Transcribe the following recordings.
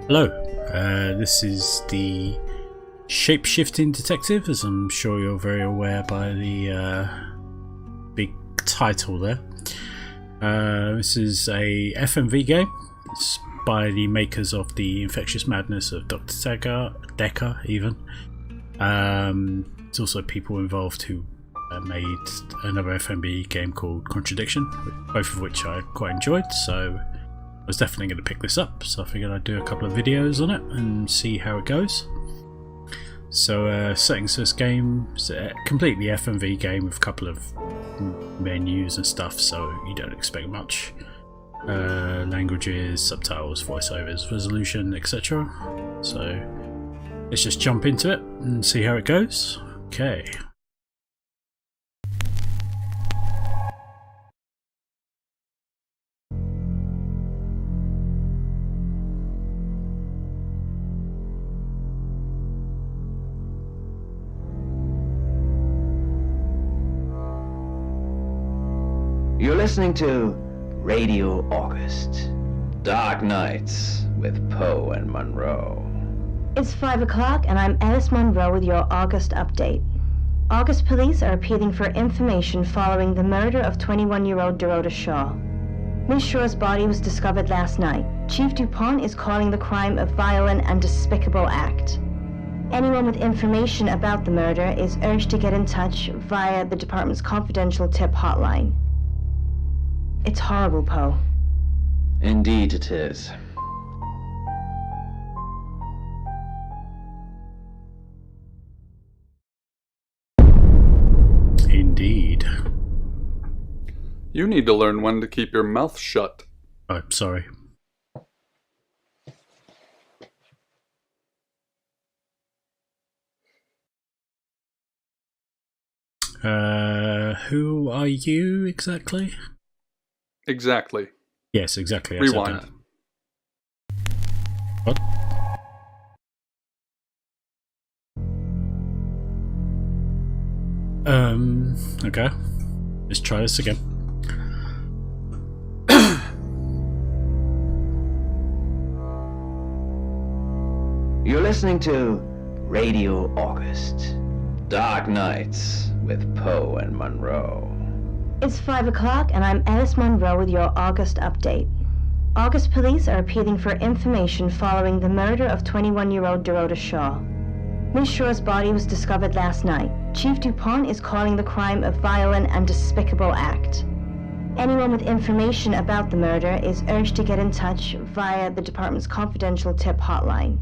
Hello, this is the Shapeshifting Detective, as I'm sure you're very aware by the big title there. This is a FMV game. It's by the makers of the Infectious Madness of Dr. Decker even. There's also people involved who made another FMV game called Contradiction, both of which I quite enjoyed, so I was definitely going to pick this up, so I figured I'd do a couple of videos on it and see how it goes. So settings for this game, it's a completely FMV game with a couple of menus and stuff, so you don't expect much. Languages, subtitles, voiceovers, resolution, etc. So let's just jump into it and see how it goes. Okay. You're listening to Radio August. Dark Nights with Poe and Monroe. It's 5 o'clock and I'm Alice Monroe with your August update. August police are appealing for information following the murder of 21-year-old Dorota Shaw. Miss Shaw's body was discovered last night. Chief DuPont is calling the crime a violent and despicable act. Anyone with information about the murder is urged to get in touch via the department's confidential tip hotline. It's horrible, Poe. Indeed it is. Indeed. You need to learn when to keep your mouth shut. Oh, sorry. Who are you exactly? Exactly. Yes, exactly. I Rewind. said that. What? Okay. Let's try this again. You're listening to Radio August. Dark Nights with Poe and Monroe. It's 5 o'clock and I'm Alice Monroe with your August update. August police are appealing for information following the murder of 21-year-old Dorota Shaw. Miss Shaw's body was discovered last night. Chief DuPont is calling the crime a violent and despicable act. Anyone with information about the murder is urged to get in touch via the department's confidential tip hotline.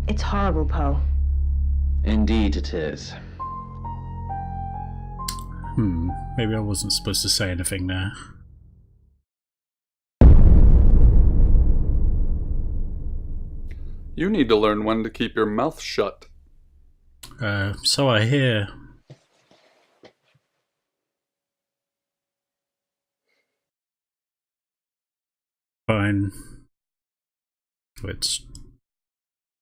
It's horrible, Poe. Indeed it is. Maybe I wasn't supposed to say anything there. You need to learn when to keep your mouth shut. So I hear. Fine. Let's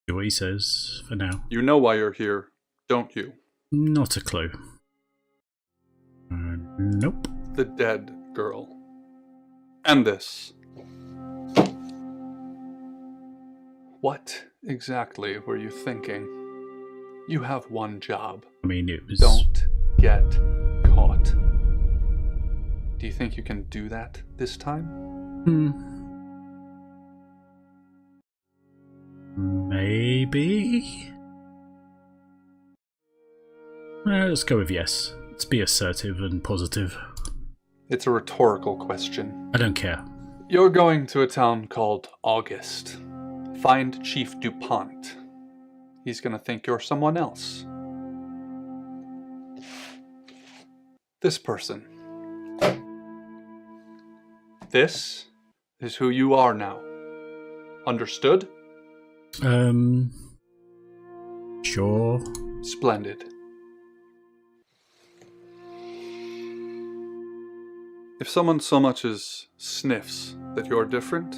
do what he says for now. You know why you're here, don't you? Not a clue. Nope. The dead girl. And this. What exactly were you thinking? You have one job. I mean, it was... Don't get caught. Do you think you can do that this time? Maybe? Let's go with yes. Let's be assertive and positive. It's a rhetorical question. I don't care. You're going to a town called August. Find Chief DuPont. He's gonna think you're someone else. This person. This is who you are now. Understood? Sure. Splendid. If someone so much as sniffs that you're different,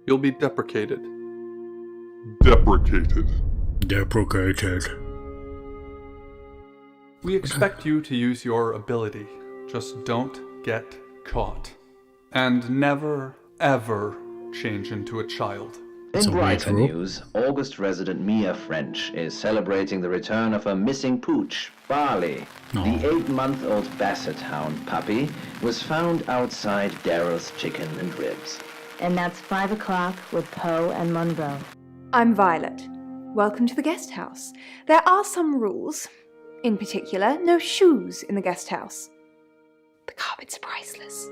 you'll be deprecated. Deprecated. We expect you to use your ability. Just don't get caught. And never, ever change into a child. It's In a weird brighter rule. news, August resident Mia French is celebrating the return of her missing pooch, Barley. Aw. The 8-month-old Basset Hound puppy was found outside Daryl's Chicken and Ribs. And that's 5 o'clock with Poe and Monroe. I'm Violet. Welcome to the guest house. There are some rules. In particular, no shoes in the guest house. The carpet's priceless.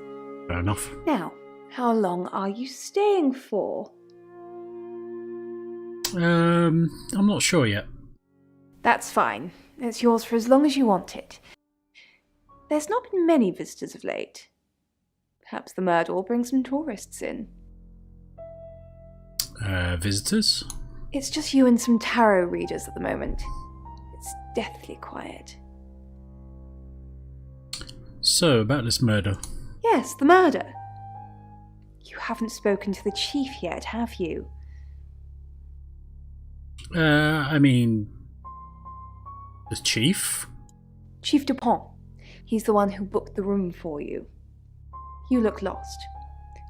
Fair enough. Now, how long are you staying for? I'm not sure yet. That's fine. It's yours for as long as you want it. There's not been many visitors of late. Perhaps the murder will bring some tourists in. Visitors? It's just you and some tarot readers at the moment. It's deathly quiet. So, about this murder. Yes, the murder. You haven't spoken to the chief yet, have you? I mean... The chief? Chief Dupont. He's the one who booked the room for you. You look lost.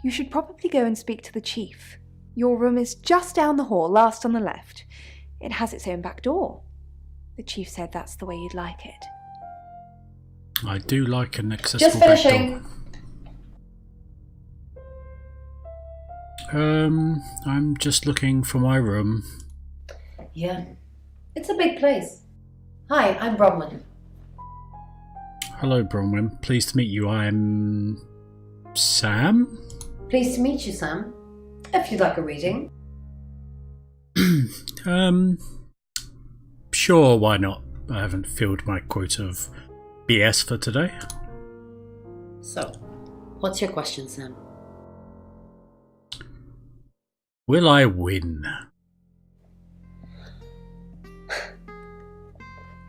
You should probably go and speak to the chief. Your room is just down the hall, last on the left. It has its own back door. The chief said that's the way you'd like it. I do like an accessible Just back finishing. door. I'm just looking for my room. Yeah. It's a big place. Hi, I'm Bronwyn. Hello, Bronwyn. Pleased to meet you. I'm... Sam? Pleased to meet you, Sam. If you'd like a reading. Sure, why not? I haven't filled my quota of BS for today. So, what's your question, Sam? Will I win?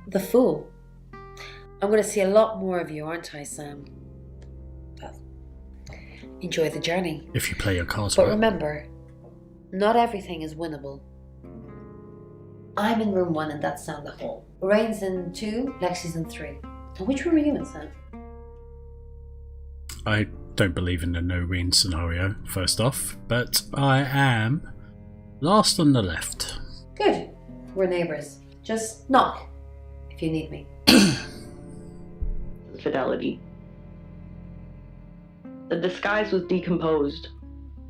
The Fool. I'm going to see a lot more of you, aren't I, Sam? Well, enjoy the journey. If you play your cards But well. remember, not everything is winnable. I'm in room 1 and that's down the hall. Lorraine's in 2, Lexi's in 3. And which room are you in, Sam? I don't believe in the no-win scenario, first off, but I am last on the left. Good. We're neighbours. Just knock if you need me. Fidelity. The disguise was decomposed.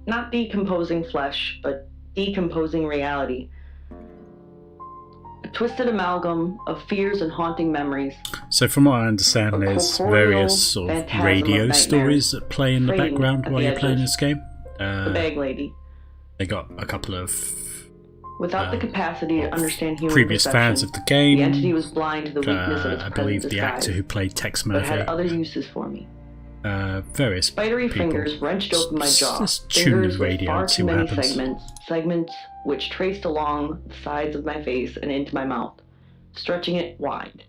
Not decomposing flesh, but decomposing reality. A twisted amalgam of fears and haunting memories. So from what I understand, A there's corporeal various sort of phantasm of radio nightmares stories that play in the framed background at while the you're playing edges. this game. The bag lady. They got a couple of Without the capacity to understand human previous perception, fans of the game. the entity was blind to the weakness of its I present believe the disguise, actor who played Tex but had Murphy. other uses for me. Various Spidery people. fingers wrenched open my jaw. Just tune Fingers the with radio far and see too what many happens. segments which traced along the sides of my face and into my mouth, stretching it wide.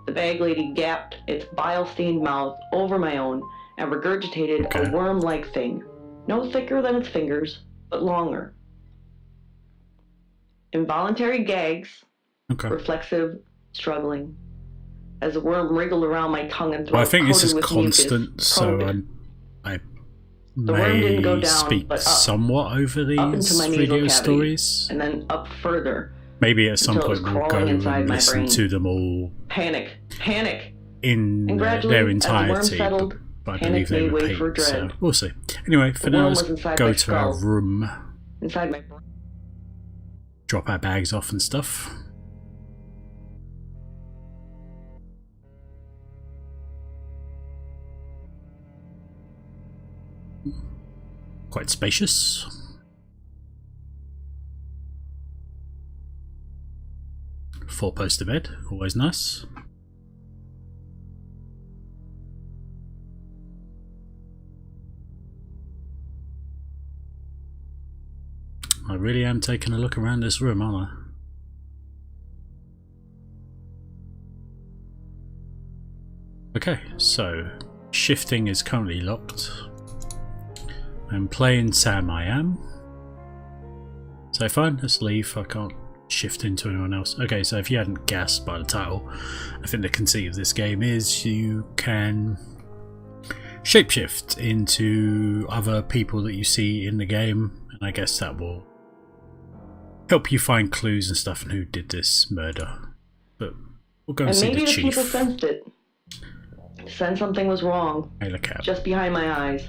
The bag lady gapped its bile-stained mouth over my own and regurgitated Okay. a worm-like thing, no thicker than its fingers, but longer. Involuntary gags, Okay. reflexive, struggling, as the worm wriggled around my tongue and throat. Well, I think this coated is with constant, mucus, so probed. I The worm didn't go may down, speak but up. somewhat over Up into these my nasal radio cavity, stories. and then up further. Maybe at some until it point was we'll go crawling inside and my listen brain. to them all Panic! in And gradually, their as the worm entirety. settled, But I panic believe they made way repeat, for so dread. we'll see. Anyway, for The now, worm let's was inside go my to our skull. room, Inside my brain. drop our bags off and stuff. Quite spacious. Four-poster bed, always nice. I really am taking a look around this room, aren't I? Okay, so shifting is currently locked. I'm playing Sam, I am. So fine, let's leave. I can't shift into anyone else. Okay, so if you hadn't guessed by the title, I think the conceit of this game is you can shapeshift into other people that you see in the game, and I guess that will help you find clues and stuff on who did this murder. But we'll go and see maybe the the chief. people sensed it. Sensed something was wrong, Hey, look out. just behind my eyes.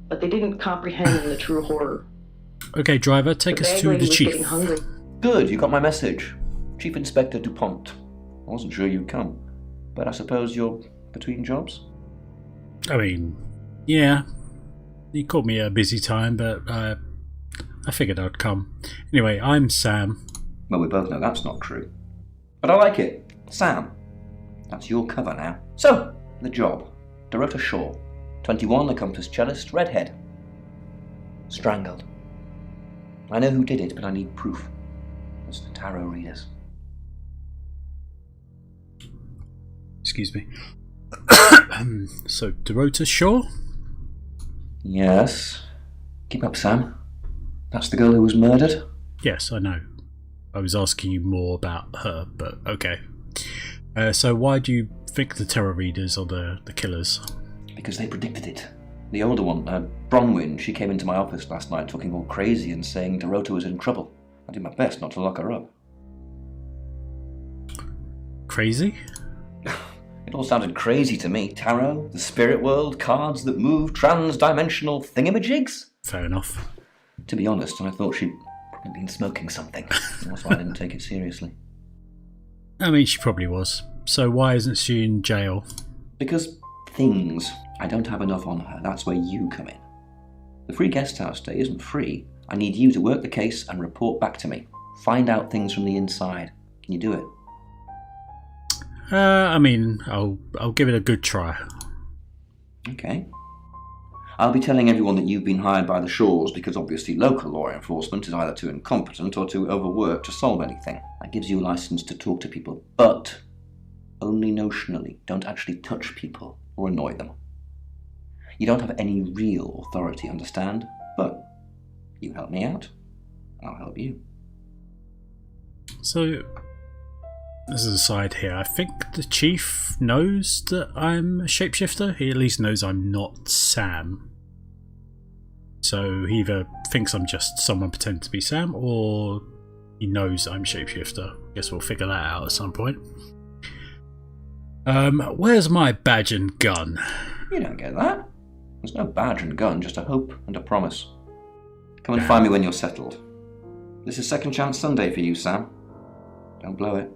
But they didn't comprehend the true horror. Okay, driver, take The us bag to lady the was chief. getting hungry. Good, you got my message. Chief Inspector DuPont. I wasn't sure you'd come, but I suppose you're between jobs? I mean, yeah. You caught me at a busy time, but I figured I'd come. Anyway, I'm Sam. Well, we both know that's not true. But I like it. Sam. That's your cover now. So, the job. Dorota Shaw. 21, accomplished cellist, redhead. Strangled. I know who did it, but I need proof. It's the tarot readers. Excuse me. So, Dorota Shaw? Yes. Keep up, Sam. That's the girl who was murdered? Yes, I know. I was asking you more about her, but okay. So why do you think the tarot readers are the killers? Because they predicted it. The older one, Bronwyn, she came into my office last night talking all crazy and saying Dorota was in trouble. I did my best not to lock her up. Crazy? It all sounded crazy to me. Tarot, the spirit world, cards that move, trans-dimensional thingamajigs? Fair enough. To be honest, I thought she'd probably been smoking something. That's why I didn't take it seriously. I mean, she probably was. So why isn't she in jail? Because things. I don't have enough on her. That's where you come in. The free guest house stay isn't free. I need you to work the case and report back to me. Find out things from the inside. Can you do it? I mean, I'll give it a good try. Okay. I'll be telling everyone that you've been hired by the Shaws because obviously local law enforcement is either too incompetent or too overworked to solve anything. That gives you a license to talk to people, but only notionally. Don't actually touch people or annoy them. You don't have any real authority, understand? But you help me out, I'll help you. So, as an aside here, I think the chief knows that I'm a shapeshifter. He at least knows I'm not Sam. So he either thinks I'm just someone pretending to be Sam, or he knows I'm shapeshifter. Guess we'll figure that out at some point. Where's my badge and gun? You don't get that. There's no badge and gun, just a hope and a promise. Come and find me when you're settled. This is Second Chance Sunday for you, Sam. Don't blow it.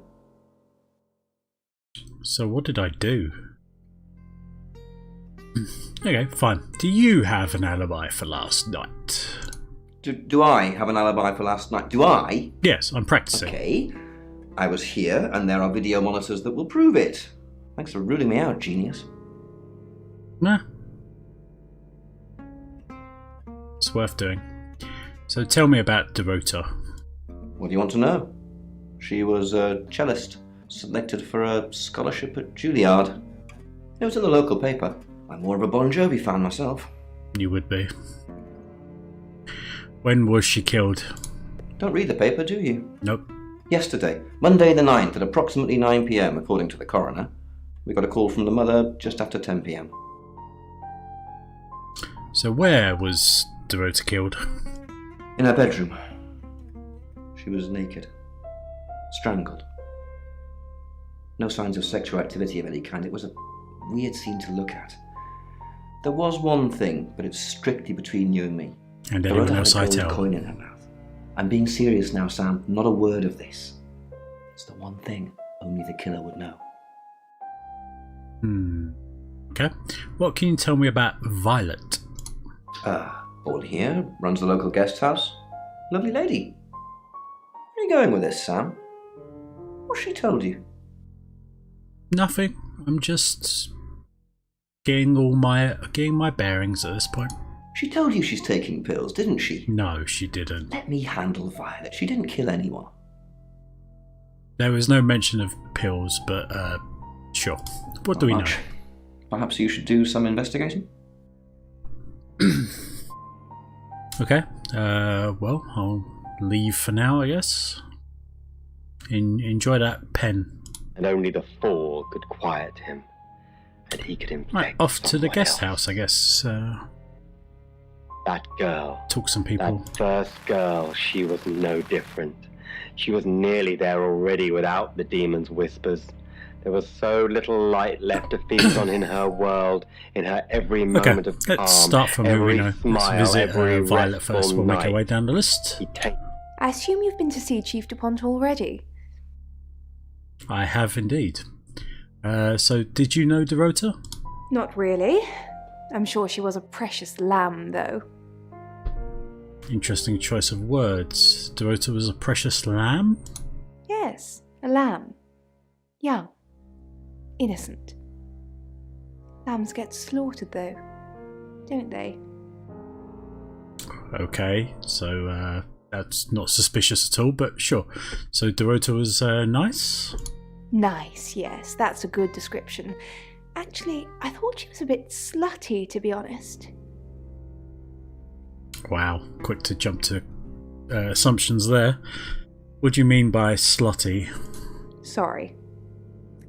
So what did I do? Okay, fine. Do you have an alibi for last night? Do I have an alibi for last night? Do I? Yes, I'm practicing. Okay. I was here, and there are video monitors that will prove it. Thanks for ruling me out, genius. Nah. It's worth doing. So tell me about Dorota. What do you want to know? She was a cellist, selected for a scholarship at Juilliard. It was in the local paper. I'm more of a Bon Jovi fan myself. You would be. When was she killed? Don't read the paper, do you? Nope. Yesterday, Monday the 9th at approximately 9 p.m, according to the coroner. We got a call from the mother just after 10 p.m. So where was Dorota killed? In her bedroom. She was naked. Strangled. No signs of sexual activity of any kind. It was a weird scene to look at. There was one thing, but it's strictly between you and me. And anyone Dorota else had I a gold tell? coin in her mouth. I'm being serious now, Sam. Not a word of this. It's the one thing only the killer would know. Okay. What can you tell me about Violet? Born here, runs the local guest house. Lovely lady. Where are you going with this, Sam? What's she told you? Nothing. I'm just getting my bearings at this point. She told you she's taking pills, didn't she? No, she didn't. Let me handle Violet. She didn't kill anyone. There was no mention of pills, but sure. What do we know? Perhaps you should do some investigating? Okay. Well, I'll leave for now, I guess. Enjoy that pen. And only the fall could quiet him. and he could infect Right, off to the someone guest else. house, I guess. That girl, Talk some people. that first girl, she was no different. She was nearly there already without the demon's whispers. There was so little light left to feast on in her world, in her every Okay, moment of calm, let's start from who we every know. Let's smile, visit every Violet restful first. We'll make our night. way down the list. He takes I assume you've been to see Chief DuPont already. I have indeed. So, did you know Dorota? Not really. I'm sure she was a precious lamb, though. Interesting choice of words. Dorota was a precious lamb? Yes, a lamb. Young. Innocent. Lambs get slaughtered, though, don't they? Okay, so that's not suspicious at all, but sure. So Dorota was nice? Nice, yes, that's a good description. Actually, I thought she was a bit slutty, to be honest. Wow, quick to jump to assumptions there. What do you mean by slutty? Sorry.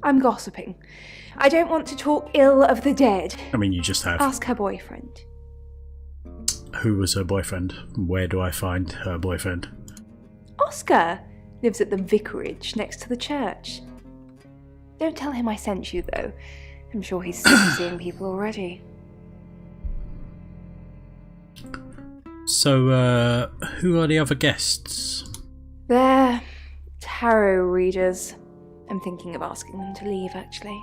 I'm gossiping. I don't want to talk ill of the dead. I mean, you just have. Ask her boyfriend. Who was her boyfriend? Where do I find her boyfriend? Oscar lives at the vicarage next to the church. Don't tell him I sent you, though. I'm sure he's sick of seeing people already. So, who are the other guests? They're tarot readers. I'm thinking of asking them to leave, actually.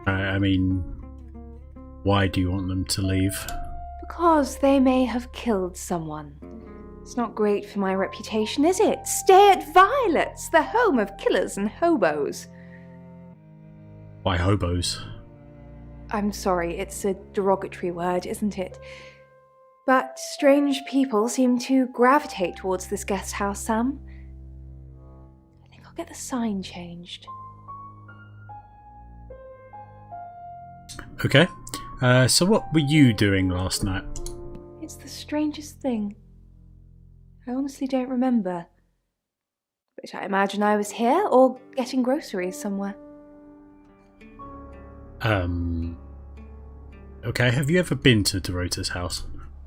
I mean, why do you want them to leave? Because they may have killed someone. It's not great for my reputation, is it? Stay at Violet's, the home of killers and hobos. Why hobos? I'm sorry, it's a derogatory word, isn't it? But strange people seem to gravitate towards this guest house, Sam. I think I'll get the sign changed. Okay. So what were you doing last night? It's the strangest thing. I honestly don't remember. But I imagine I was here or getting groceries somewhere. Okay, have you ever been to Dorota's house?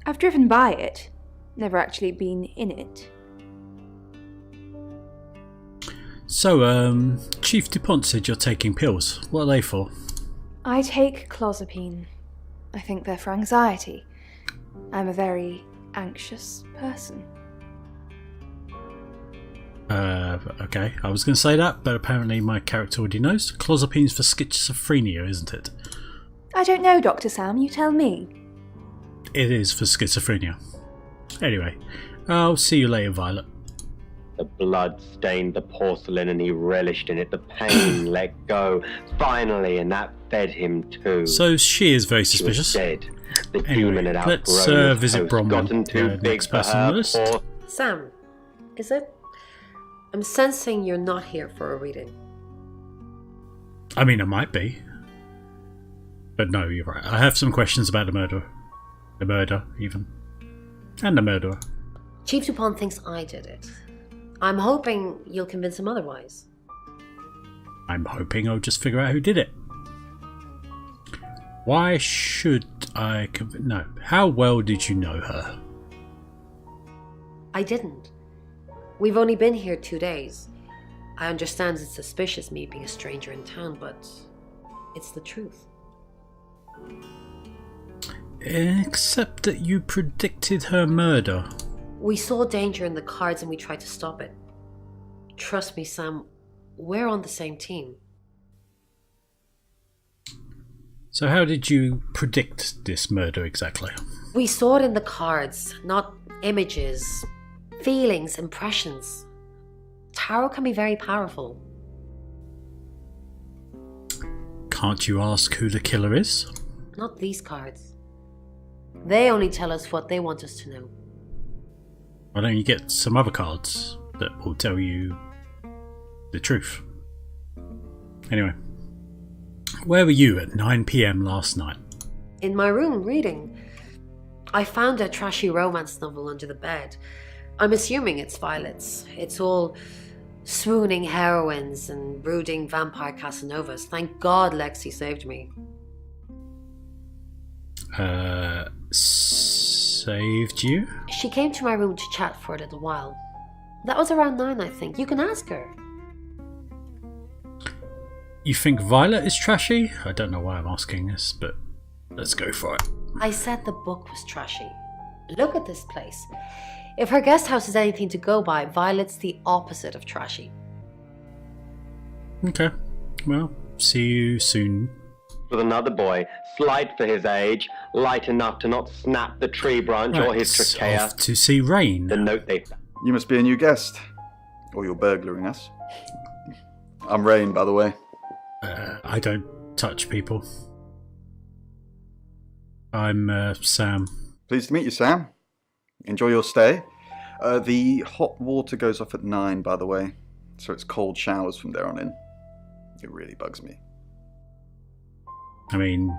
I've driven by it, never actually been in it. So, Chief DuPont said you're taking pills. What are they for? I take clozapine. I think they're for anxiety. I'm a very anxious person. Okay, I was going to say that, but apparently my character already knows. Clozapine's for schizophrenia, isn't it? I don't know, Dr. Sam, you tell me. It is for schizophrenia. Anyway, I'll see you later, Violet. The blood stained the porcelain and he relished in it. The pain let go, finally, and that fed him too. So she is very She was suspicious. dead. The Anyway, demon had let's outgrown his visit host, Bronwyn, gotten too the big next for person on the her list. poor Sam, is it? I'm sensing you're not here for a reading. I mean, I might be. But no, you're right. I have some questions about the murderer. The murder, even. And the murderer. Chief DuPont thinks I did it. I'm hoping you'll convince him otherwise. I'm hoping I'll just figure out who did it. Why should I... No. How well did you know her? I didn't. We've only been here 2 days. I understand it's suspicious me being a stranger in town, but it's the truth. Except that you predicted her murder. We saw danger in the cards and we tried to stop it. Trust me, Sam, we're on the same team. So how did you predict this murder exactly? We saw it in the cards, not images, feelings, impressions. Tarot can be very powerful. Can't you ask who the killer is? Not these cards. They only tell us what they want us to know. Why don't you get some other cards that will tell you the truth? Anyway, where were you at 9 PM last night? In my room, reading. I found a trashy romance novel under the bed. I'm assuming it's Violet's. It's all Swooning heroines and brooding vampire Casanovas. Thank God Lexi saved me. Saved you? She came to my room to chat for a little while. That was around 9, I think. You can ask her. You think Violet is trashy? I don't know why I'm asking this, but let's go for it. I said the book was trashy. Look at this place. If her guest house is anything to go by, Violet's the opposite of trashy. Okay. Well, see you soon. With another boy, slight for his age, light enough to not snap the tree branch or his trachea. Off to see Rain. The note they... You must be a new guest. Or you're burglaring us. I'm Rain, by the way. I don't touch people. I'm Sam. Pleased to meet you, Sam. Enjoy your stay. The hot water goes off at 9, by the way, so it's cold showers from there on in. It really bugs me. I mean,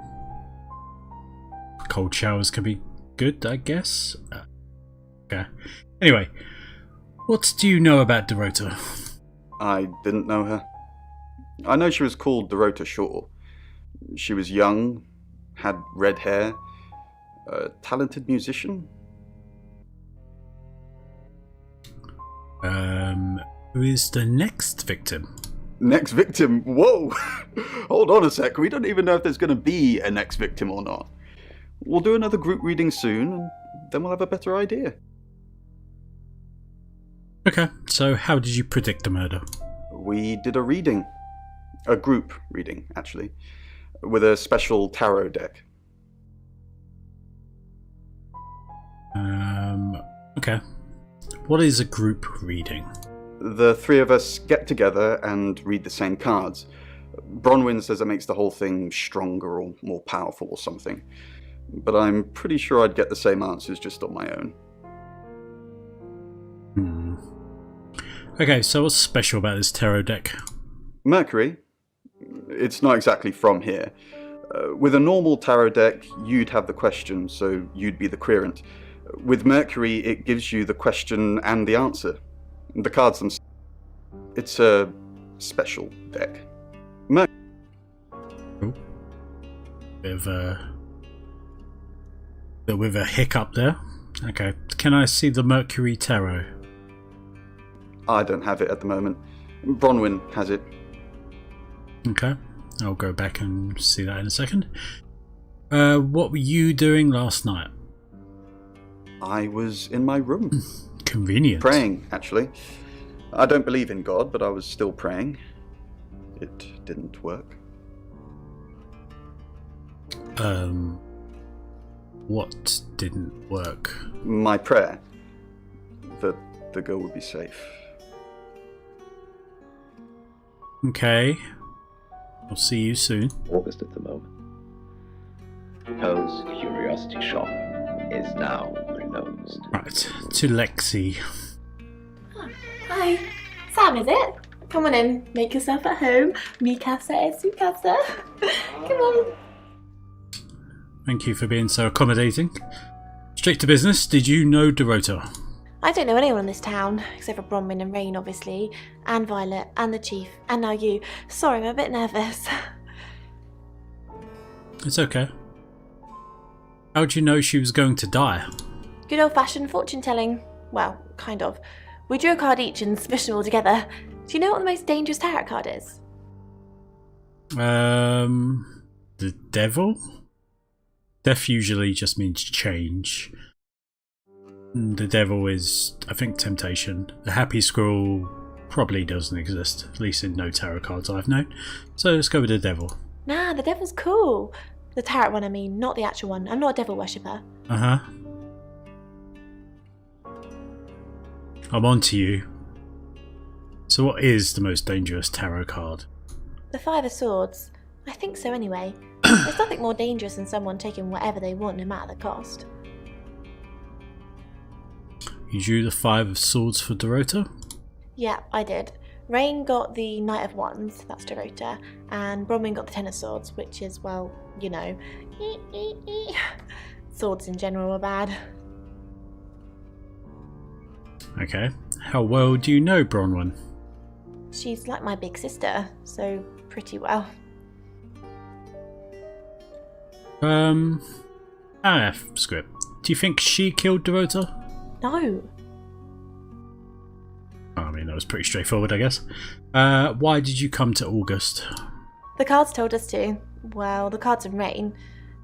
cold showers can be good, I guess. Okay. Anyway, what do you know about Dorota? I didn't know her. I know she was called Dorota Shaw. She was young, had red hair, a talented musician. Who is the next victim? Next victim? Whoa! Hold on a sec, we don't even know if there's going to be a next victim or not. We'll do another group reading soon, and then we'll have a better idea. Okay, so how did you predict the murder? We did a reading. A group reading, actually. With a special tarot deck. Okay. What is a group reading? The three of us get together and read the same cards. Bronwyn says it makes the whole thing stronger or more powerful or something. But I'm pretty sure I'd get the same answers just on my own. Okay, so what's special about this tarot deck? Mercury? It's not exactly from here. With a normal tarot deck, you'd have the question, so you'd be the querent. With Mercury, it gives you the question and the answer. The cards themselves. It's a special deck. Bit with a hiccup there. Okay, can I see the Mercury Tarot? I don't have it at the moment. Bronwyn has it. Okay, I'll go back and see that in a second. What were you doing last night? I was in my room. Convenient. Praying, actually. I don't believe in God, but I was still praying. It didn't work. What didn't work? My prayer. That the girl would be safe. Okay. I'll see you soon. August at the moment. Poe's curiosity shop is now closed. Right, to Lexi. Hi. Sam, is it? Come on in. Make yourself at home. Mi casa es su casa. Come on. Thank you for being so accommodating. Straight to business, did you know Dorota? I don't know anyone in this town, except for Bronwyn and Rain, obviously, and Violet, and the Chief, and now you. Sorry, I'm a bit nervous. It's okay. How'd you know she was going to die? Good old-fashioned fortune-telling. Well, kind of. We drew a card each and smushed them all together. Do you know what the most dangerous tarot card is? The devil? Death usually just means change. The devil is, I think, temptation. The happy squirrel probably doesn't exist, at least in no tarot cards I've known. So let's go with the devil. Nah, the devil's cool. The tarot one, I mean, not the actual one. I'm not a devil worshipper. Uh-huh. I'm on to you. So what is the most dangerous tarot card? The Five of Swords. I think so anyway. There's nothing more dangerous than someone taking whatever they want, no matter the cost. You drew the Five of Swords for Dorota? Yeah, I did. Rain got the Knight of Wands, that's Dorota, and Bronwyn got the Ten of Swords, which is, well, you know, swords in general are bad. Okay. How well do you know Bronwyn? She's like my big sister, so pretty well. Screw it. Do you think she killed Dorota? No. I mean, that was pretty straightforward, I guess. Why did you come to August? The cards told us to. Well, the cards of rain.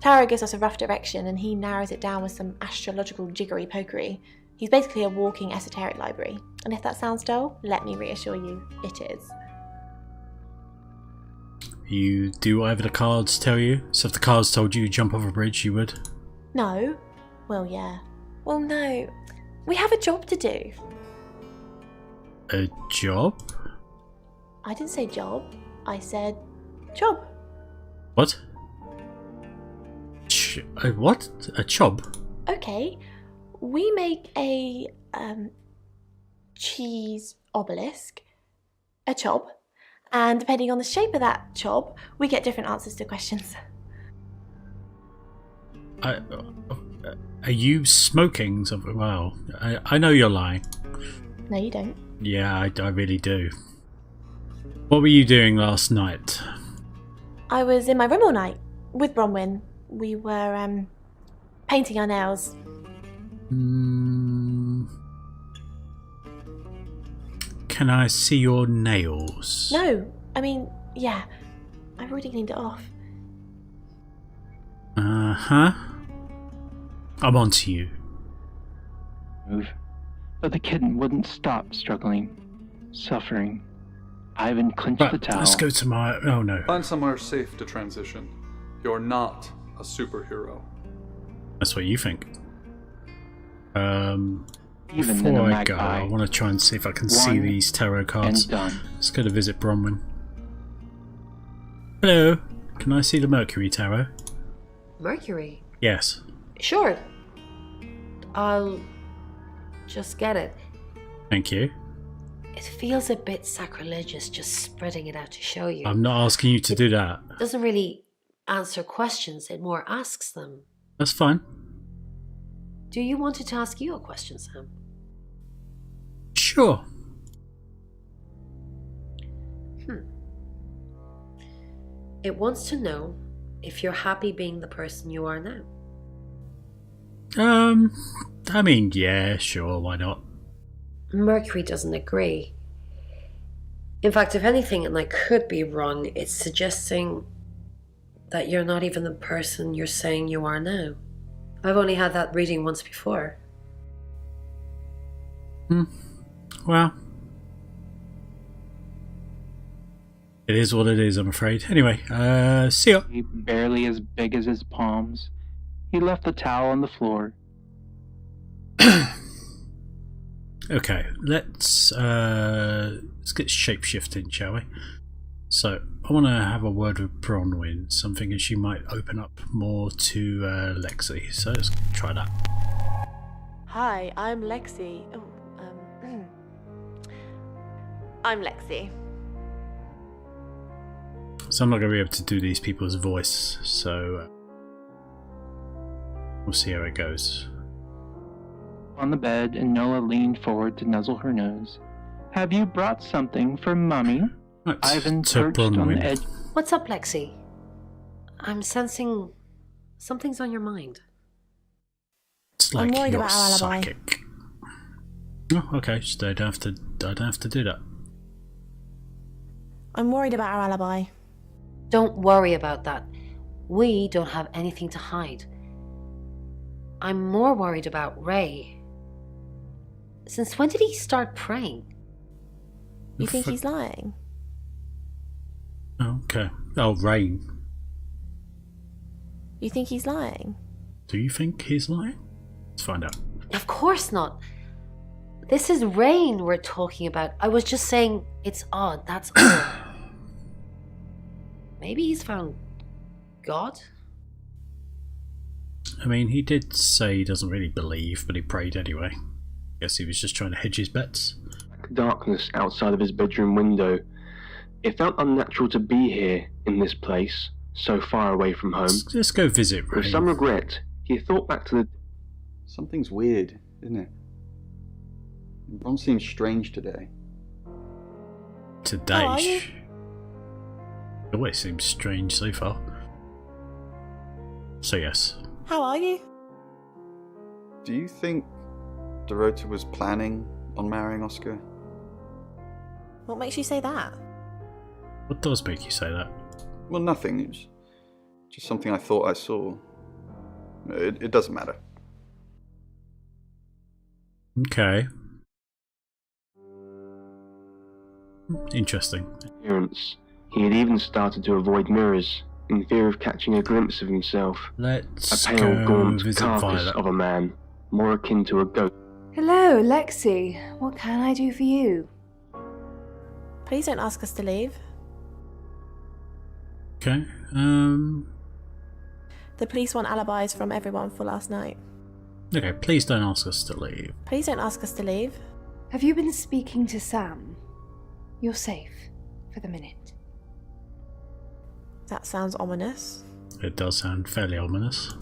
Tarot gives us a rough direction and he narrows it down with some astrological jiggery-pokery. He's basically a walking esoteric library. And if that sounds dull, let me reassure you, it is. You do whatever the cards tell you? So if the cards told you to jump off a bridge, you would? No. Well, yeah. Well, no. We have a job to do. A job? I didn't say job. I said job. What? What? A job? Okay. We make a cheese obelisk, a chob, and depending on the shape of that chob, we get different answers to questions. Are you smoking something? Well, I know you're lying. No, you don't. Yeah, I really do. What were you doing last night? I was in my room all night with Bronwyn. We were painting our nails. Can I see your nails? No, I mean, yeah. I've already cleaned it off. Uh-huh. I'm on to you. Move. But the kitten wouldn't stop struggling, suffering. Ivan clenched the towel. Let's go to my... Oh, no. Find somewhere safe to transition. You're not a superhero. That's what you think. Even Before I go, I want to try and see if I can see these tarot cards. Done. Let's go to visit Bronwyn. Hello. Can I see the Mercury tarot? Mercury? Yes. Sure. I'll just get it. Thank you. It feels a bit sacrilegious just spreading it out to show you. I'm not asking you to do that. It doesn't really answer questions, it more asks them. That's fine. Do you want it to ask you a question, Sam? Sure. It wants to know if you're happy being the person you are now. I mean, yeah, sure, why not? Mercury doesn't agree. In fact, if anything, and I could be wrong, it's suggesting that you're not even the person you're saying you are now. I've only had that reading once before. Well, it is what it is, I'm afraid. Anyway, see ya. Barely as big as his palms. He left the towel on the floor. Okay, let's get shapeshifting, shall we? So, I want to have a word with Bronwyn, something that she might open up more to Lexi. So let's try that. Hi, I'm Lexi. I'm Lexi. So I'm not going to be able to do these people's voice, so we'll see how it goes. On the bed, Enola leaned forward to nuzzle her nose. Have you brought something for Mummy? Ivan perched on the edge. What's up, Lexi? I'm sensing something's on your mind. It's like I'm worried you're about our alibi. psychic. Oh, okay. So I don't have to do that. I'm worried about our alibi. Don't worry about that. We don't have anything to hide. I'm more worried about Ray. Since when did he start praying? You think he's lying? Okay. Oh, Rain. You think he's lying? Do you think he's lying? Let's find out. Of course not. This is Rain we're talking about. I was just saying it's odd, that's all. Maybe he's found God? I mean, he did say he doesn't really believe, but he prayed anyway. Guess he was just trying to hedge his bets. Darkness outside of his bedroom window. It felt unnatural to be here, in this place, so far away from home. Let's go visit Ray. With some regret, he thought back to the... Something's weird, isn't it? Ron seems strange today. today. How are you? It always seems strange so far. So yes. How are you? Do you think Dorota was planning on marrying Oscar? What makes you say that? What does make you say that? Well, nothing. It was just something I thought I saw. It doesn't matter. Okay. Interesting. Appearance. He had even started to avoid mirrors, in fear of catching a glimpse of himself. Let's a pale, go gaunt visit carcass Violet. of a man, more akin to a ghost. Hello, Lexi. What can I do for you? Please don't ask us to leave. Okay. The police want alibis from everyone for last night. Okay, please don't ask us to leave. Please don't ask us to leave. Have you been speaking to Sam? You're safe for the minute. That sounds ominous. It does sound fairly ominous.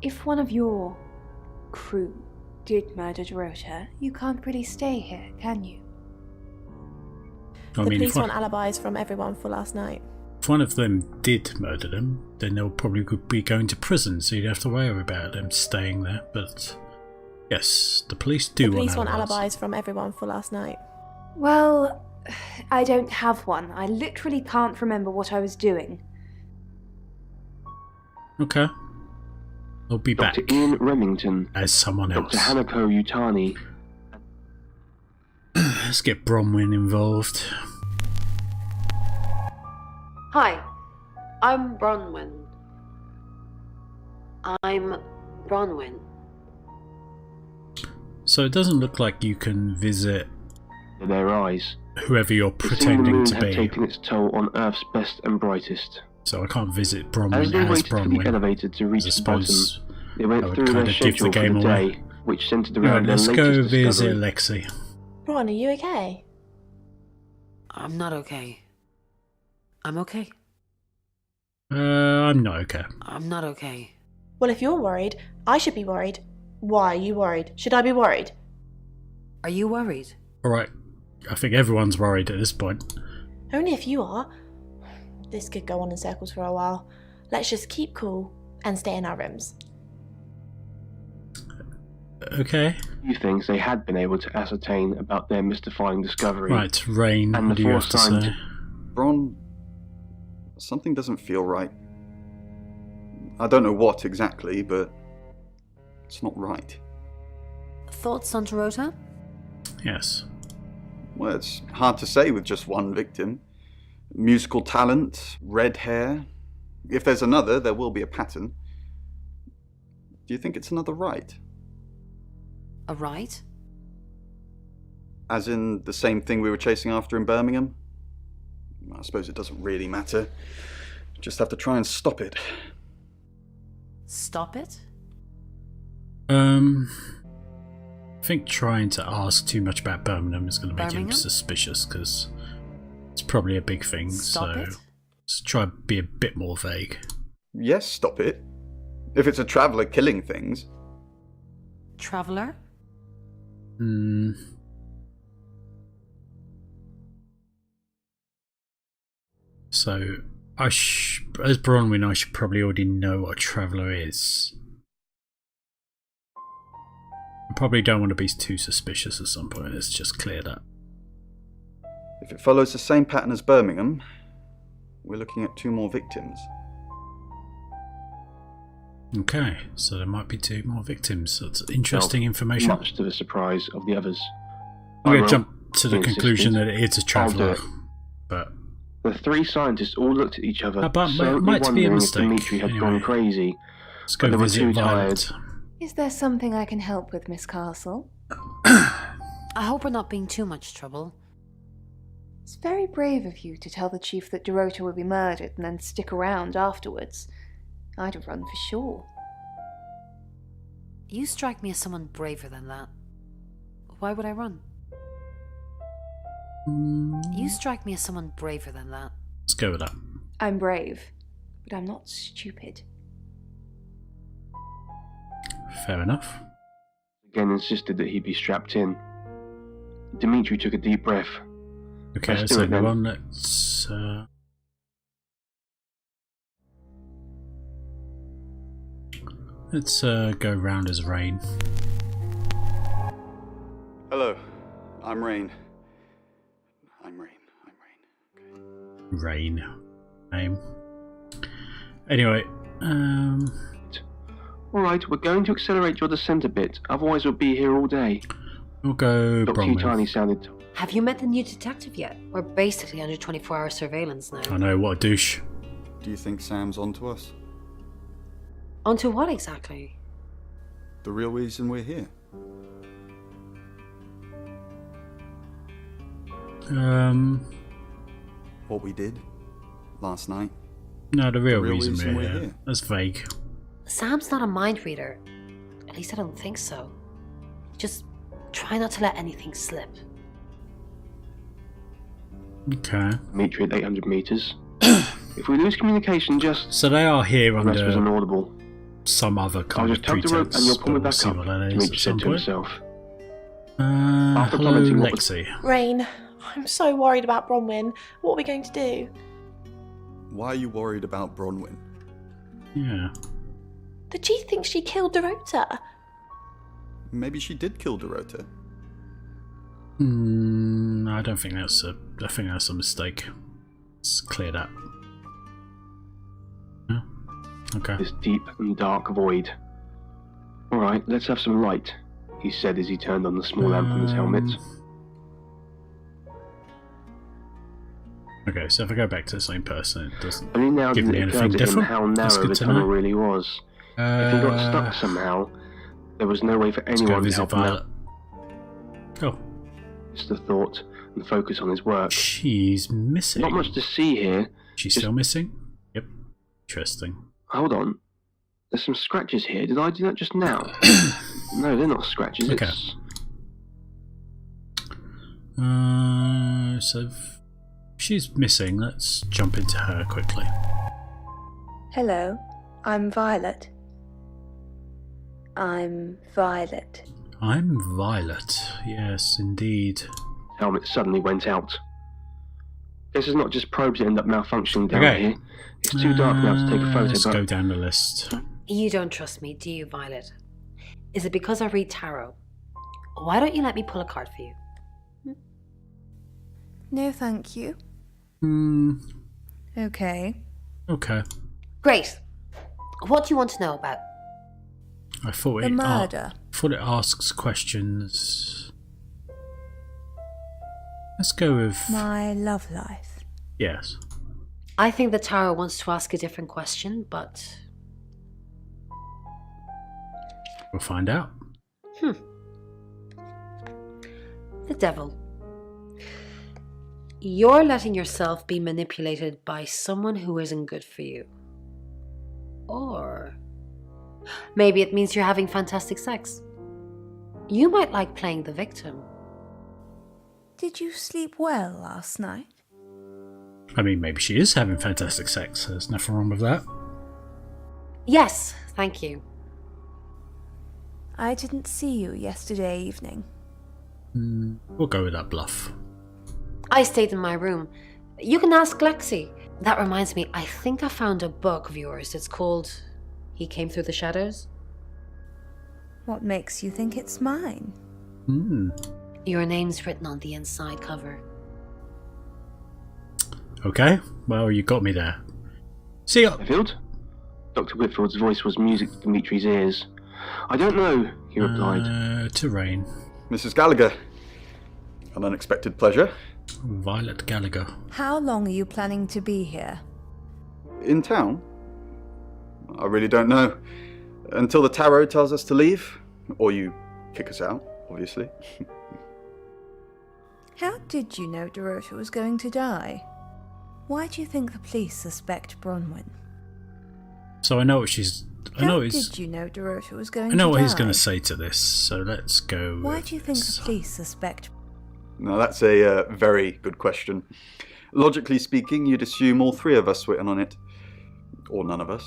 If one of your crew did murder Dorota, you can't really stay here, can you? The police want alibis from everyone for last night. If one of them did murder them, then they'll probably be going to prison, so you'd have to worry about them staying there. But yes, the police do The police want want alibis from everyone for last night. Well, I don't have one. I literally can't remember what I was doing. Okay. I'll be back. Dr. Ian Remington, as someone else. Dr. Hanako Yutani. Let's get Bronwyn involved. Hi, I'm Bronwyn. So it doesn't look like you can visit Their eyes. whoever you're The pretending to moon had be. taken its toll on Earth's best and brightest. So I can't visit As Bronwyn they as waited for the Bronwyn. elevator to reach I the suppose bottom, they I went would through kind their of give schedule the for game the away. day, which centered Alright, around their let's latest go visit discovery. Lexi. Ron, are you okay? I'm not okay. I'm okay. I'm not okay. I'm not okay. Well, if you're worried, I should be worried. Why are you worried? Should I be worried? Are you worried? Alright, I think everyone's worried at this point. Only if you are. This could go on in circles for a while. Let's just keep cool and stay in our rooms. Okay. Few things they had been able to ascertain about their mystifying discovery. Right, Rain, And what the do you four have to signs. say? Bron, something doesn't feel right. I don't know what exactly, but it's not right. Thoughts on Dorota? Yes. Well, it's hard to say with just one victim. Musical talent, red hair. If there's another, there will be a pattern. Do you think it's another right? A right? As in the same thing we were chasing after in Birmingham? I suppose it doesn't really matter. Just have to try and stop it. Stop it? I think trying to ask too much about Birmingham is going to make him Birmingham? suspicious, because it's probably a big thing, Stop so it? let's try and be a bit more vague. Yes, stop it. If it's a traveller killing things. Traveller? So, as Bronwyn, I should probably already know what a traveller is. I probably don't want to be too suspicious at some point, let's just clear that. If it follows the same pattern as Birmingham, we're looking at 2 more victims. Okay, so there might be 2 more victims. That's interesting information. Much to the surprise of the others. I'm going I to jump to the insisted. conclusion that it's a I'll do traveller, it. but The 3 scientists all looked at each other, But certainly might be a wondering if mistake, Dimitri had anyway. gone crazy. let's But go they were visit too Violet. tired. Is there something I can help with, Miss Castle? I hope we're not being too much trouble. It's very brave of you to tell the chief that Dorota will be murdered and then stick around afterwards. I'd have run for sure. You strike me as someone braver than that. Why would I run? You strike me as someone braver than that. Let's go with that. I'm brave, but I'm not stupid. Fair enough. Again insisted that he be strapped in. Dimitri took a deep breath. Okay, Let's do so it then. go on. Let's go round as Rain. Hello, I'm Rain. Rain. Name. Anyway, Alright, we're going to accelerate your descent a bit, otherwise we'll be here all day. we'll go Dr. Bronwyn. Utani sounded... Have you met the new detective yet? We're basically under 24-hour surveillance now. I know, what a douche. Do you think Sam's onto us? Onto what exactly? The real reason we're here? What we did last night? No, the real reason we're here. That's vague. Sam's not a mind reader. At least I don't think so. Just try not to let anything slip. Okay. Meet you at 800 meters. If we lose communication, just... So they are here The rest was under inaudible. some other I'll kind of just tug the rope pretense, and you'll pull me but we'll back see up, what that is Dimitri at said some to point. himself. Hello, commenting what was- Lexi. Rain, I'm so worried about Bronwyn. What are we going to do? Why are you worried about Bronwyn? Yeah. The chief thinks she killed Dorota. Maybe she did kill Dorota. I don't think that's a. I think that's a mistake. Let's clear that. Yeah. Okay. This deep and dark void. Alright, let's have some light, he said as he turned on the small lamp on his helmet. Okay, so if I go back to the same person, it doesn't Only now give did me it occur anything to him different. how That's narrow good the to tunnel know. really was. If he got stuck somehow, there was no way for Let's go anyone to visit help him Violet. out. Oh, It's the thought and focus on his work. she's missing. Not much to see here. She's Just- still missing? Yep. Interesting. Hold on. There's some scratches here. Did I do that just now? No, they're not scratches. Okay. It's... So if she's missing. Let's jump into her quickly. Hello, I'm Violet. I'm Violet. I'm Violet. Yes, indeed. Helmet suddenly went out. Guess it's not just probes that end up malfunctioning down Okay. here. It's too dark now to take a photo, Let's but... go down the list. You don't trust me, do you, Violet? Is it because I read tarot? Why don't you let me pull a card for you? No, thank you. Okay. Okay. Great. What do you want to know about? I thought The it. murder. Thought it asks questions. Let's go with My love life. yes. I think the tarot wants to ask a different question, but... We'll find out. The devil. You're letting yourself be manipulated by someone who isn't good for you. Or maybe it means you're having fantastic sex. You might like playing the victim. Did you sleep well last night? I mean, maybe she is having fantastic sex. There's nothing wrong with that. Yes, thank you. I didn't see you yesterday evening. We'll go with that bluff. I stayed in my room. You can ask Lexi. That reminds me, I think I found a book of yours. It's called He Came Through the Shadows. What makes you think it's mine? Your name's written on the inside cover. Okay. Well, you got me there. See ya. Whitfield? Dr. Whitfield's voice was music to Dimitri's ears. I don't know, he replied. To Rain. Mrs. Gallagher. An unexpected pleasure. Violet Gallagher. How long are you planning to be here? In town? I really don't know. Until the tarot tells us to leave. Or you kick us out, obviously. How did you know Dorota was going to die? Why do you think the police suspect Bronwyn? So I know what she's. I know How he's. did you know Dorota was going I to die? know what he's going to say to this. So let's go. Why with do you think this. the police suspect? Now that's a very good question. Logically speaking, you'd assume all three of us were in on it. Or none of us.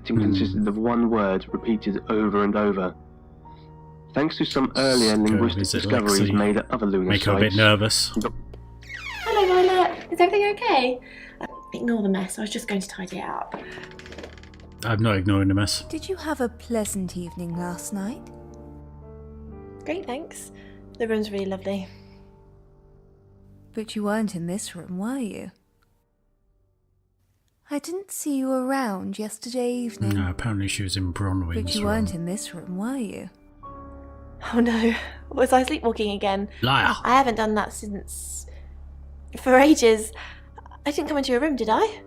It consisted of one word repeated over and over. Thanks to some earlier linguistic visit discoveries Lexi. made at other lunar Make her a sites. bit nervous. Hello, Violet. Is everything okay? Ignore the mess. I was just going to tidy it up. I'm not ignoring the mess. Did you have a pleasant evening last night? Great, thanks. The room's really lovely. But you weren't in this room, were you? I didn't see you around yesterday evening. No, apparently she was in Bronwyn's But you room. weren't in this room, were you? Oh no, was I sleepwalking again? Liar. I haven't done that since... for ages. I didn't come into your room, did I?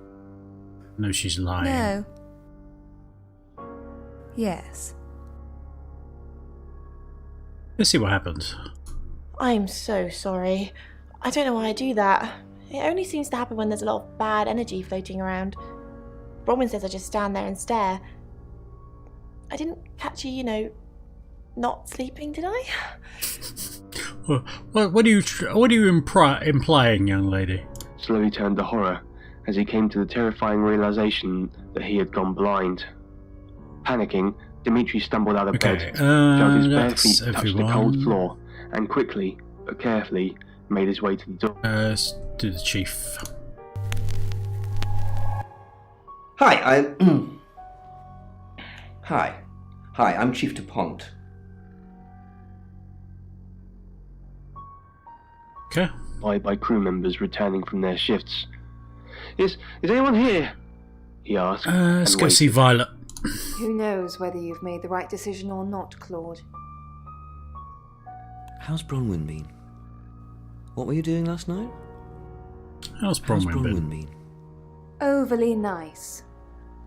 No, she's lying. No. Yes. Let's see what happens. I'm so sorry. I don't know why I do that. It only seems to happen when there's a lot of bad energy floating around. Bronwyn says I just stand there and stare. I didn't catch you, not sleeping, did I? What are you implying, young lady? Slowly turned to horror as he came to the terrifying realization that he had gone blind. Panicking, Dimitri stumbled out of bed, felt his bare feet touch the cold floor, and quickly, but carefully, made his way to the door. Let's do the chief. Hi, I'm Chief DuPont. Okay. By crew members returning from their shifts. Is anyone here? He asked. Let's go see Violet. Who knows whether you've made the right decision or not, Claude? How's Bronwyn been? What were you doing last night? How's Bronwyn been? Overly nice.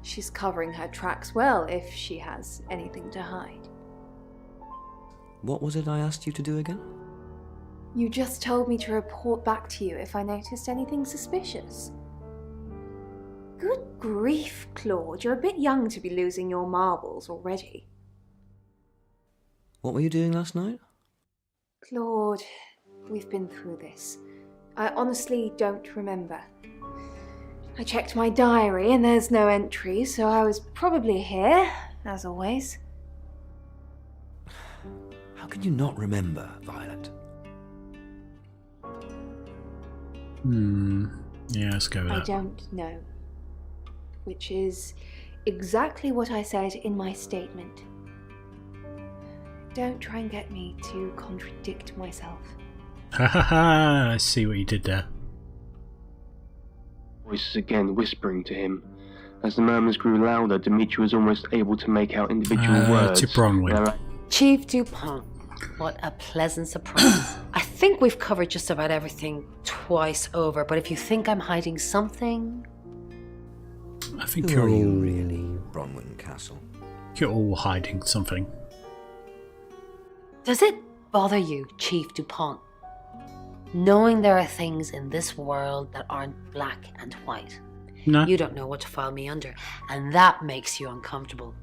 She's covering her tracks well if she has anything to hide. What was it I asked you to do again? You just told me to report back to you if I noticed anything suspicious. Good grief, Claude. You're a bit young to be losing your marbles already. What were you doing last night? Claude, we've been through this. I honestly don't remember. I checked my diary and there's no entry, so I was probably here, as always. How can you not remember, Violet? Yeah, let's go with that. I don't know. Which is exactly what I said in my statement. Don't try and get me to contradict myself. Ha ha ha! I see what you did there. Voices again whispering to him. As the murmurs grew louder, Dimitri was almost able to make out individual words. To Bronwyn. Chief DuPont. What a pleasant surprise. I think we've covered just about everything twice over, but if you think I'm hiding something... I think Who you're are all... you really, Bronwyn Castle? You're all hiding something. Does it bother you, Chief DuPont, knowing there are things in this world that aren't black and white? No. You don't know what to file me under, and that makes you uncomfortable.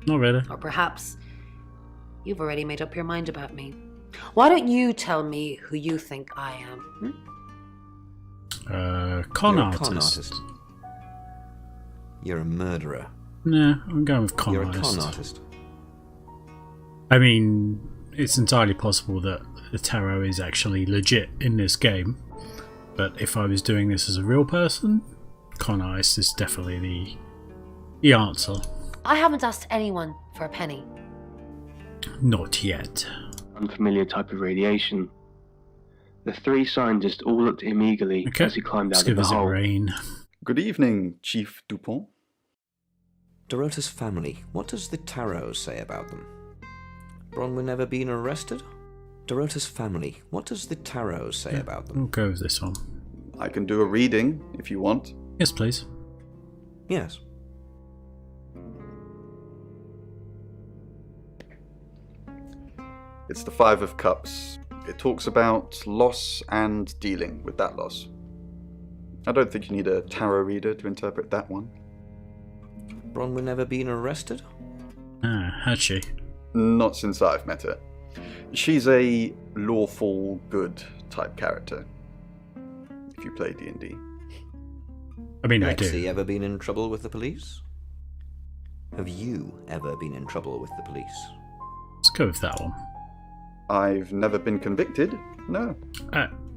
Not really. Or perhaps you've already made up your mind about me. Why don't you tell me who you think I am? Con You're a artist. con artist. You're a murderer. Nah, I'm going with con You're artist. a con artist. I mean, it's entirely possible that the tarot is actually legit in this game, but if I was doing this as a real person, con artist is definitely the answer. I haven't asked anyone for a penny. Not yet. Unfamiliar type of radiation. The three scientists all looked at him eagerly as he climbed out of the hole. Rain. Good evening, Chief DuPont. Dorota's family. What does the tarot say about them? Bronwyn never been arrested? Dorota's family. What does the tarot say about them? We'll go with this one. I can do a reading if you want. Yes, please. Yes. It's the Five of Cups. It talks about loss and dealing with that loss. I don't think you need a tarot reader to interpret that one. Bronwyn never been arrested? Ah, had she? Not since I've met her. She's a lawful good type character. If you play D&D. I mean, I Has do. he ever been in trouble with the police? Have you ever been in trouble with the police? Let's go with that one. I've never been convicted, no.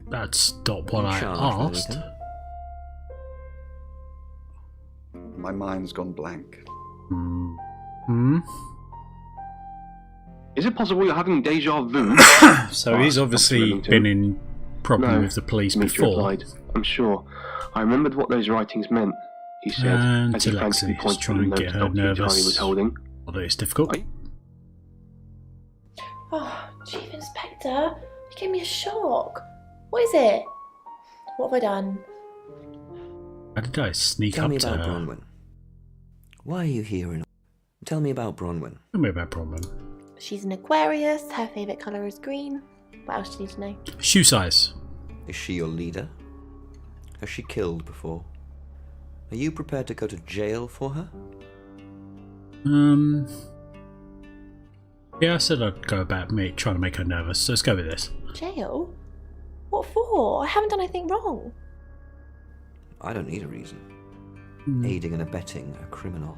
That's not what I asked. My mind's gone blank. Is it possible you're having deja vu? So he's obviously been in problem with the police Dimitri before. replied, I'm sure. I remembered what those writings meant, he said, And as he to frantically Lexi, pointed just to trying the to get note her Dr. Charlie was nervous. holding. Although it's difficult. Oh, Chief Inspector, you gave me a shock. What is it? What have I done? How did I sneak Tell up me to about her? Bronwyn. Why are you here? Tell me about Bronwyn. Tell me about Bronwyn. She's an Aquarius, her favourite colour is green. What else do you need to know? Shoe size. Is she your leader? Has she killed before? Are you prepared to go to jail for her? Yeah, I said I'd go about trying to make her nervous, so let's go with this. Jail? What for? I haven't done anything wrong. I don't need a reason. Aiding and abetting a criminal.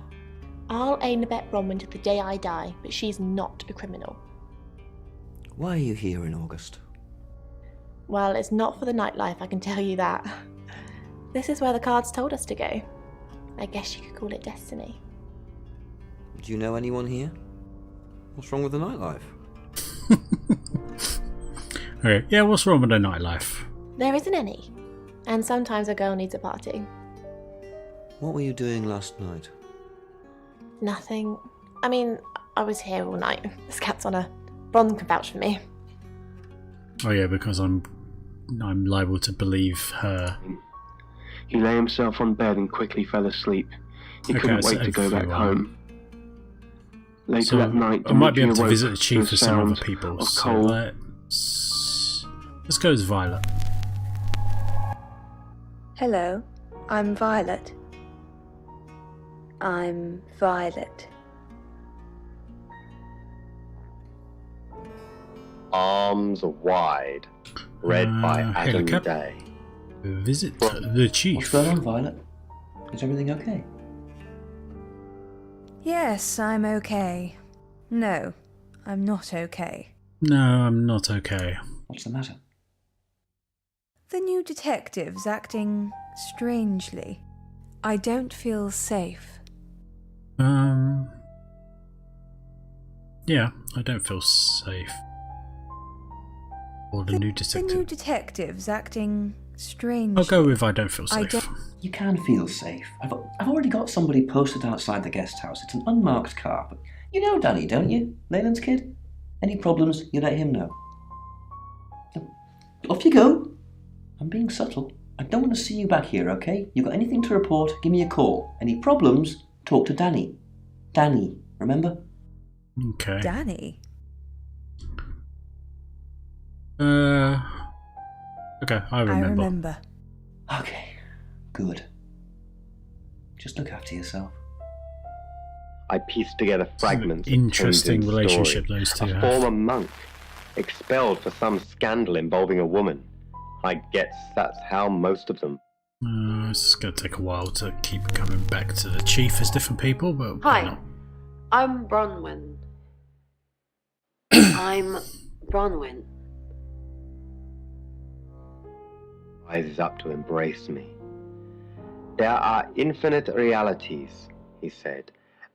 I'll aid and abet Bronwyn to the day I die, but she's not a criminal. Why are you here in August? Well, it's not for the nightlife, I can tell you that. This is where the cards told us to go. I guess you could call it destiny. Do you know anyone here? What's wrong with the nightlife? Okay, yeah, what's wrong with the nightlife? There isn't any. And sometimes a girl needs a party. What were you doing last night? Nothing. I mean, I was here all night. This cat's on her. Bron can vouch for me. Oh yeah, because I'm liable to believe her. He lay himself on bed and quickly fell asleep. He couldn't wait to go back home. Later So that night, I might be able to Dimitri visit the awoke chief to with some other sound people. of So coal. let's go as Violet. Hello, I'm Violet. I'm Violet. Arms Wide, read by Adam Cap. Day. Visit the chief. What's going on, Violet? Is everything okay? Yes, I'm okay. No, I'm not okay. No, I'm not okay. What's the matter? The new detective's acting strangely. I don't feel safe. Yeah, I don't feel safe. Or the new detective. The new detective's acting strangely. I'll go with I don't feel safe. You can feel safe. I've already got somebody posted outside the guest house. It's an unmarked car, but you know Danny, don't you? Leyland's kid? Any problems, you let him know. So, off you go. I'm being subtle. I don't want to see you back here, okay? You got anything to report, give me a call. Any problems, talk to Danny. Danny, remember? Okay. Danny? Okay, I remember. Okay, good. Just look after yourself. I pieced together fragments of Interesting Tenzin's relationship story. those two A have. former monk, expelled for some scandal involving a woman. I guess that's how most of them. It's going to take a while to keep coming back to the chief as different people, but why Hi, not? I'm Bronwyn. I'm Bronwyn. Rises up to embrace me. There are infinite realities, he said,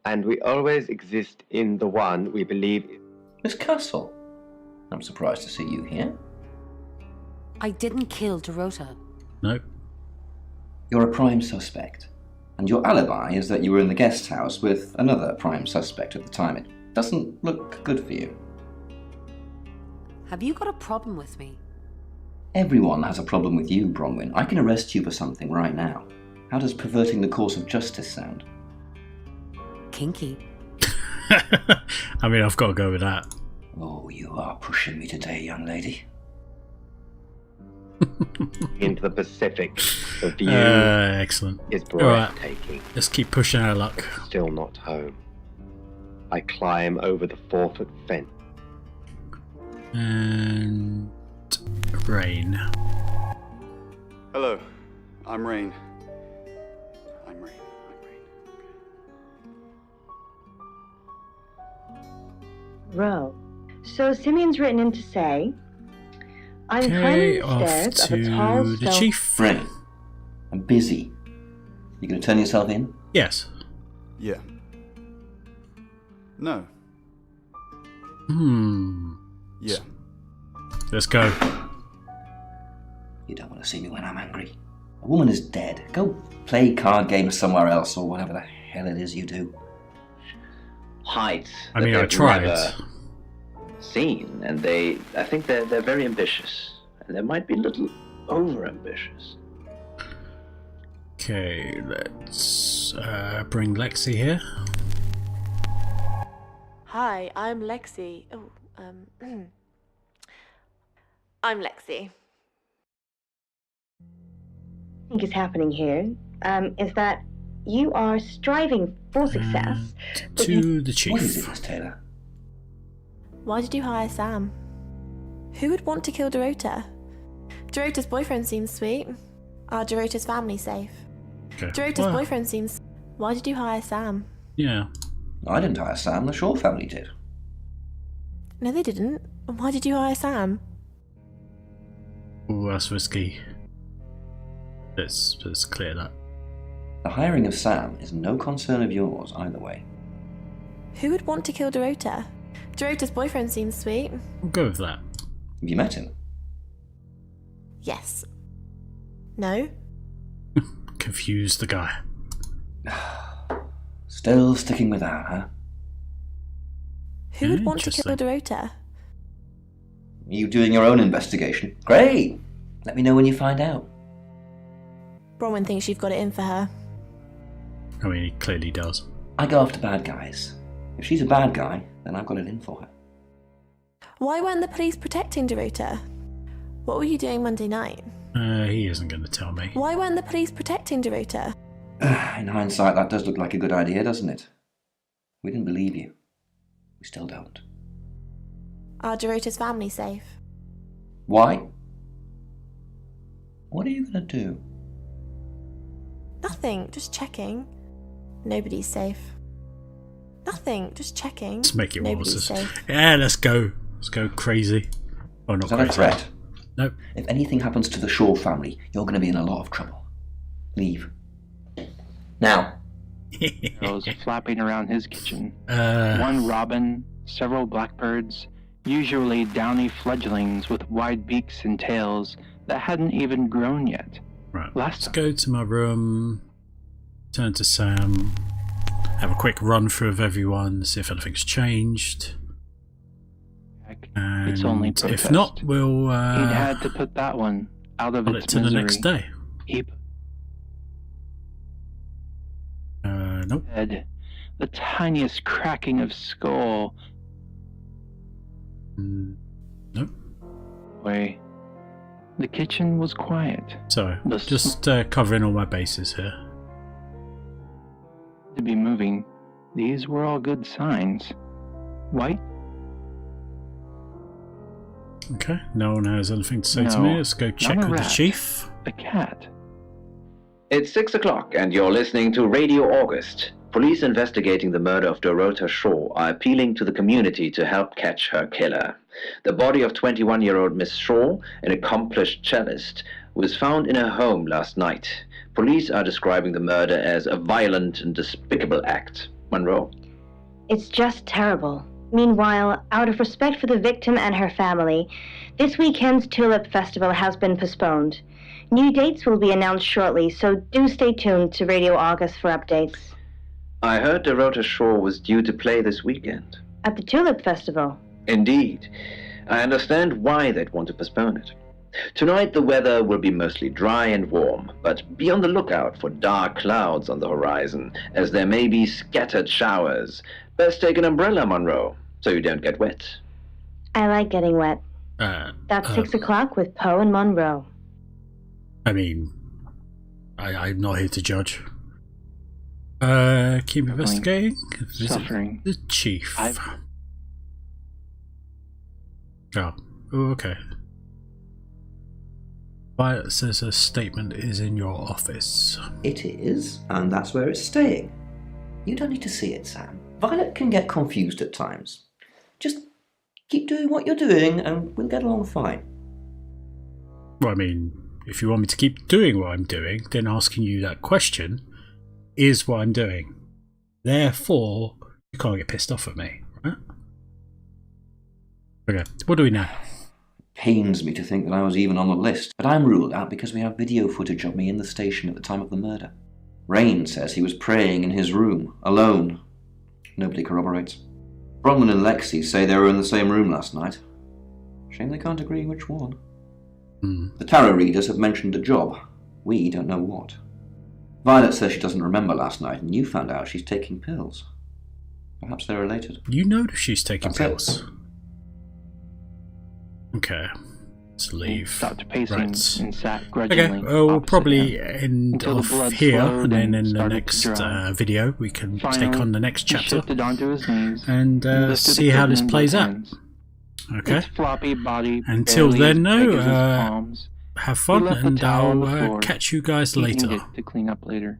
and we always exist in the one we believe in. Miss Castle, I'm surprised to see you here. I didn't kill Dorota. No. You're a prime suspect, and your alibi is that you were in the guest house with another prime suspect at the time. It doesn't look good for you. Have you got a problem with me? Everyone has a problem with you, Bronwyn. I can arrest you for something right now. How does perverting the course of justice sound? Kinky. I mean, I've got to go with that. Oh, you are pushing me today, young lady. Into the Pacific. The view Excellent. is Alright, breathtaking. let's keep pushing our luck. Still not home. I climb over the 4-foot fence. And Rain. Hello, I'm Rain. Row. So Simeon's written in to say, I'm Okay, climbing the off stairs of a to tall the stone... chief. Ray, I'm busy. You gonna turn yourself in? Yes. Yeah. No. Yeah. Let's go. You don't want to see me when I'm angry. A woman is dead. Go play card games somewhere else or whatever the hell it is you do. Heights. I mean, that I they've tried. never seen, and I think they're very ambitious, and they might be a little over-ambitious. Okay, let's bring Lexi here. Hi, I'm Lexi. Oh, I'm Lexi. I think is happening here is that you are striving for success. but To the chief. What is it, Miss Taylor? Why did you hire Sam? Who would want to kill Dorota? Dorota's boyfriend seems sweet. Are Dorota's family safe? Okay. Dorota's boyfriend seems... Why did you hire Sam? Yeah. I didn't hire Sam, the Shaw family did. No, they didn't. Why did you hire Sam? Ooh, that's risky. Let's clear that. The hiring of Sam is no concern of yours either way. Who would want to kill Dorota? Dorota's boyfriend seems sweet. We'll go with that. Have you met him? Yes. No? Confuse the guy. Still sticking with that, huh? Who would want to kill Dorota? You doing your own investigation? Great! Let me know when you find out. Bronwyn thinks you've got it in for her. I mean, he clearly does. I go after bad guys. If she's a bad guy, then I've got it in for her. Why weren't the police protecting Dorota? What were you doing Monday night? He isn't going to tell me. Why weren't the police protecting Dorota? In hindsight, that does look like a good idea, doesn't it? We didn't believe you. We still don't. Are Dorota's family safe? Why? What are you going to do? Nothing, just checking. Nobody's safe. Nothing, just checking. Let's make it Nobody's worse. safe. Yeah, let's go. Let's go crazy. Oh, not Is that crazy. a threat? Nope. If anything happens to the Shaw family, you're going to be in a lot of trouble. Leave. Now. Those flapping around his kitchen. One robin, several blackbirds, usually downy fledglings with wide beaks and tails that hadn't even grown yet. Right, let's go to my room, turn to Sam, have a quick run through of everyone, see if anything's changed. And It's only protest. if not, we'll He'd had to put that one out of on its it to misery. the next day. He Nope. said, the tiniest cracking of skull. Nope. Way. The kitchen was quiet. So, just covering all my bases here. To be moving. These were all good signs. White? Okay, no one has anything to say to me. Let's go check not a with the rat. chief. A cat. It's 6 o'clock, and you're listening to Radio August. Police investigating the murder of Dorota Shaw are appealing to the community to help catch her killer. The body of 21-year-old Miss Shaw, an accomplished cellist, was found in her home last night. Police are describing the murder as a violent and despicable act. Monroe? It's just terrible. Meanwhile, out of respect for the victim and her family, this weekend's Tulip Festival has been postponed. New dates will be announced shortly, so do stay tuned to Radio August for updates. I heard Dorota Shaw was due to play this weekend. At the Tulip Festival? Indeed. I understand why they'd want to postpone it. Tonight the weather will be mostly dry and warm, but be on the lookout for dark clouds on the horizon, as there may be scattered showers. Best take an umbrella, Monroe, so you don't get wet. I like getting wet. That's 6 o'clock with Poe and Monroe. I mean, I'm not here to judge. Keep investigating. Visit Suffering. the chief. Oh, okay. Violet says her statement is in your office. It is, and that's where it's staying. You don't need to see it, Sam. Violet can get confused at times. Just keep doing what you're doing and we'll get along fine. Well, I mean, if you want me to keep doing what I'm doing, then asking you that question is what I'm doing. Therefore, you can't get pissed off at me, right? Okay, what do we know? Pains me to think that I was even on the list, but I'm ruled out because we have video footage of me in the station at the time of the murder. Rain says he was praying in his room, alone. Nobody corroborates. Bronwyn and Lexi say they were in the same room last night. Shame they can't agree which one. The tarot readers have mentioned a job. We don't know what. Violet says she doesn't remember last night, and you found out she's taking pills. Perhaps they're related. You know that she's taking pills. It. Okay, let's leave. Dr. Pacing Right. and sat grudgingly. Okay, we'll probably him, end off here, and then in the next video we can take on the next chapter and see how this plays out. Okay. Floppy body until then, have fun, and I'll catch you guys later. To clean up later.